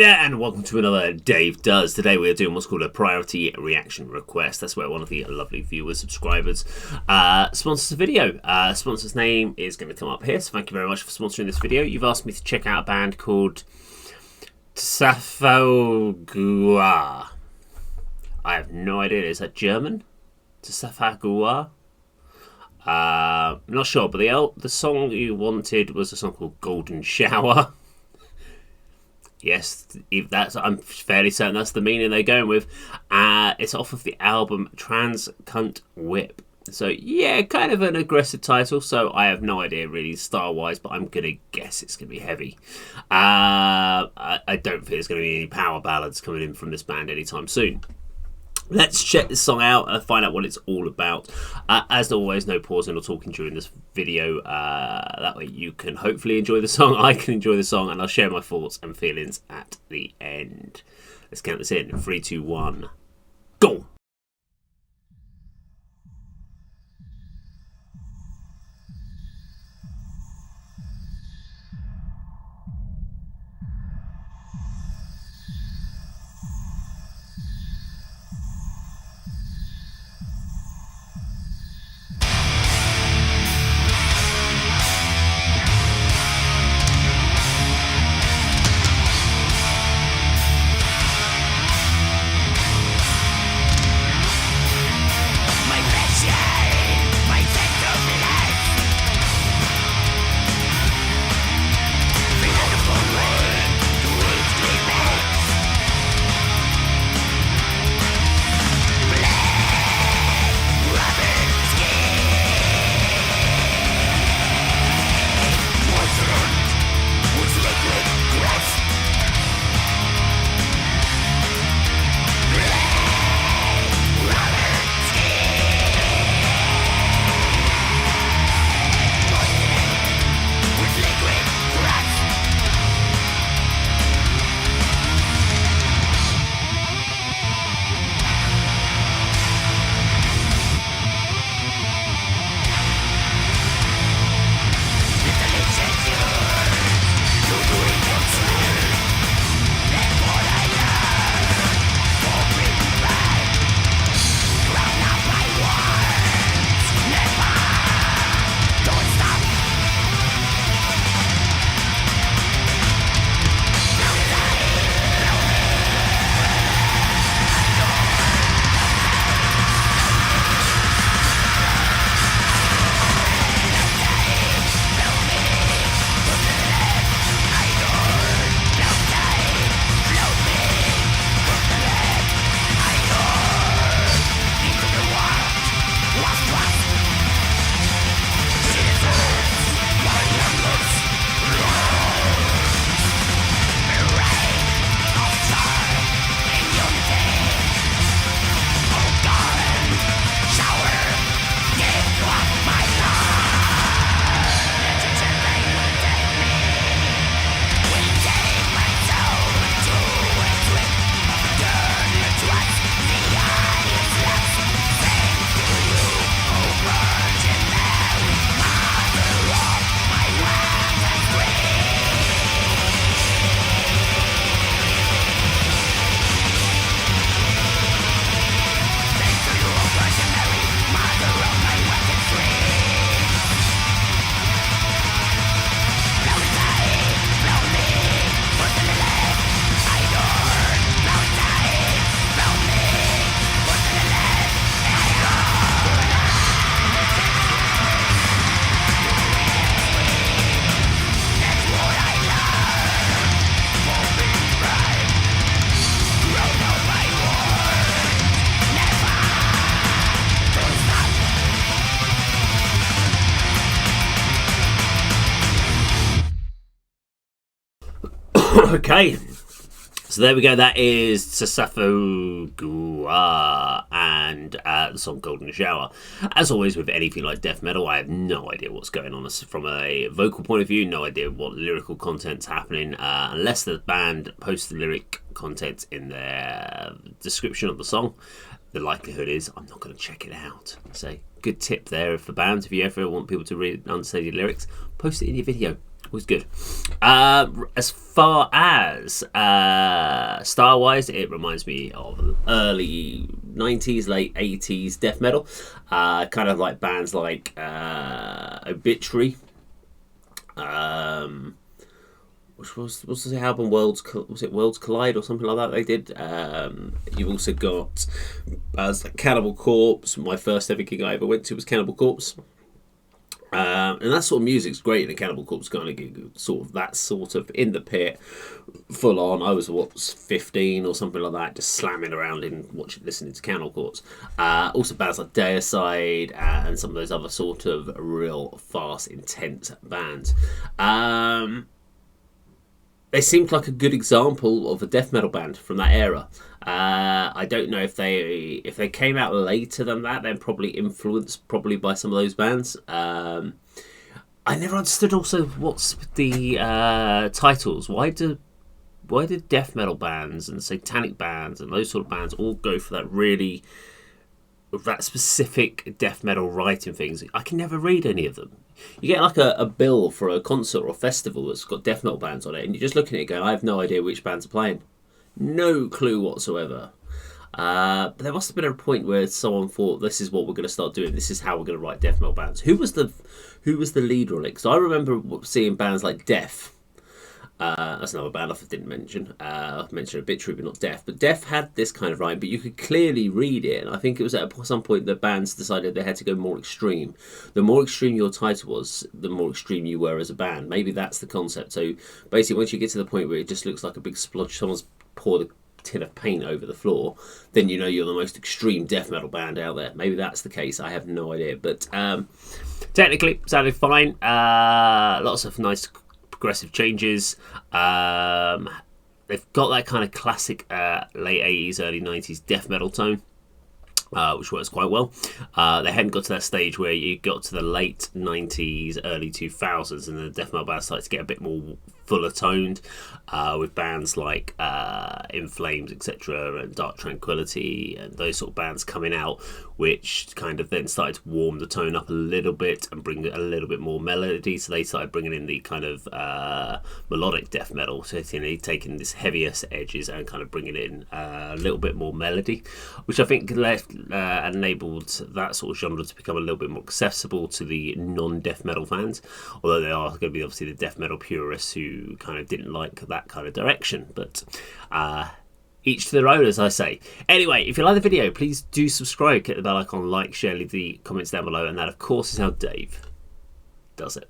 there, and welcome to another Dave Does. Today we are doing what's called a priority reaction request. That's where one of the lovely viewers, subscribers, sponsors a video. Sponsor's name is going to come up here, so thank you very much for sponsoring this video. You've asked me to check out a band called Tsatthoggua. I have no idea. Is that German? Tsatthoggua? Not sure, but the song you wanted was a song called Golden Shower. Yes, I'm fairly certain that's the meaning they're going with. It's off of the album Trans Cunt Whip. So, yeah, kind of an aggressive title, so I have no idea really style-wise, but I'm going to guess it's going to be heavy. I don't think there's going to be any power ballads coming in from this band anytime soon. Let's check this song out and find out what it's all about. As always, no pausing or talking during this video. That way you can hopefully enjoy the song, I can enjoy the song, and I'll share my thoughts and feelings at the end. Let's count this in. 3, 2, 1, go! Okay, so there we go. That is Tsatthoggua and the song Golden Shower. As always with anything like death metal, I have no idea what's going on from a vocal point of view, no idea what lyrical content's happening, unless the band posts the lyric content in their description of the song. The likelihood is I'm not going to check it out. So good tip there for bands, if you ever want people to understand your lyrics, post it in your video. Was good. As far as style-wise, it reminds me of early 90s, late 80s death metal. Kind of like bands like Obituary. Which was the album Worlds Collide or something like that they did. You've also got bands like Cannibal Corpse. My first ever gig I ever went to was Cannibal Corpse. And that sort of music's great in a Cannibal Corpse kind of gig, sort of in the pit, full on. I was 15 or something like that, just slamming around and listening to Cannibal Corpse. Also bands like Deicide and some of those other sort of real fast, intense bands. They seemed like a good example of a death metal band from that era. I don't know if they came out later than that, then probably influenced by some of those bands. I never understood also what's the titles. Why did death metal bands and satanic bands and those sort of bands all go for that specific death metal writing things? I can never read any of them. You get like a bill for a concert or a festival that's got death metal bands on it, and you're just looking at it going, I have no idea which bands are playing. No clue whatsoever. But there must have been a point where someone thought, this is what we're going to start doing. This is how we're going to write death metal bands. Who was the leader on it? Because I remember seeing bands like Death. That's another band I didn't mention. I mentioned Obituary, but not Death. But Death had this kind of writing, but you could clearly read it. And I think it was at some point the bands decided they had to go more extreme. The more extreme your title was, the more extreme you were as a band. Maybe that's the concept. So basically, once you get to the point where it just looks like a big splodge, someone's poured a tin of paint over the floor, then you know you're the most extreme death metal band out there. Maybe that's the case. I have no idea. But technically, sounded fine. Lots of nice progressive changes. They've got that kind of classic late 80s, early 90s death metal tone, which works quite well. They hadn't got to that stage where you got to the late 90s, early 2000s, and the death metal bands started to get a bit more fuller toned, with bands like In Flames, etc., and Dark Tranquillity, and those sort of bands coming out, which kind of then started to warm the tone up a little bit and bring a little bit more melody. So they started bringing in the kind of melodic death metal, so taking this heavier edges and kind of bringing in a little bit more melody, which I think enabled that sort of genre to become a little bit more accessible to the non-death metal fans, although they are going to be obviously the death metal purists who kind of didn't like that kind of direction. But each to their own, as I say. Anyway, if you like the video, please do subscribe, hit the bell icon, like, share, leave the comments down below, and that of course is how Dave does it.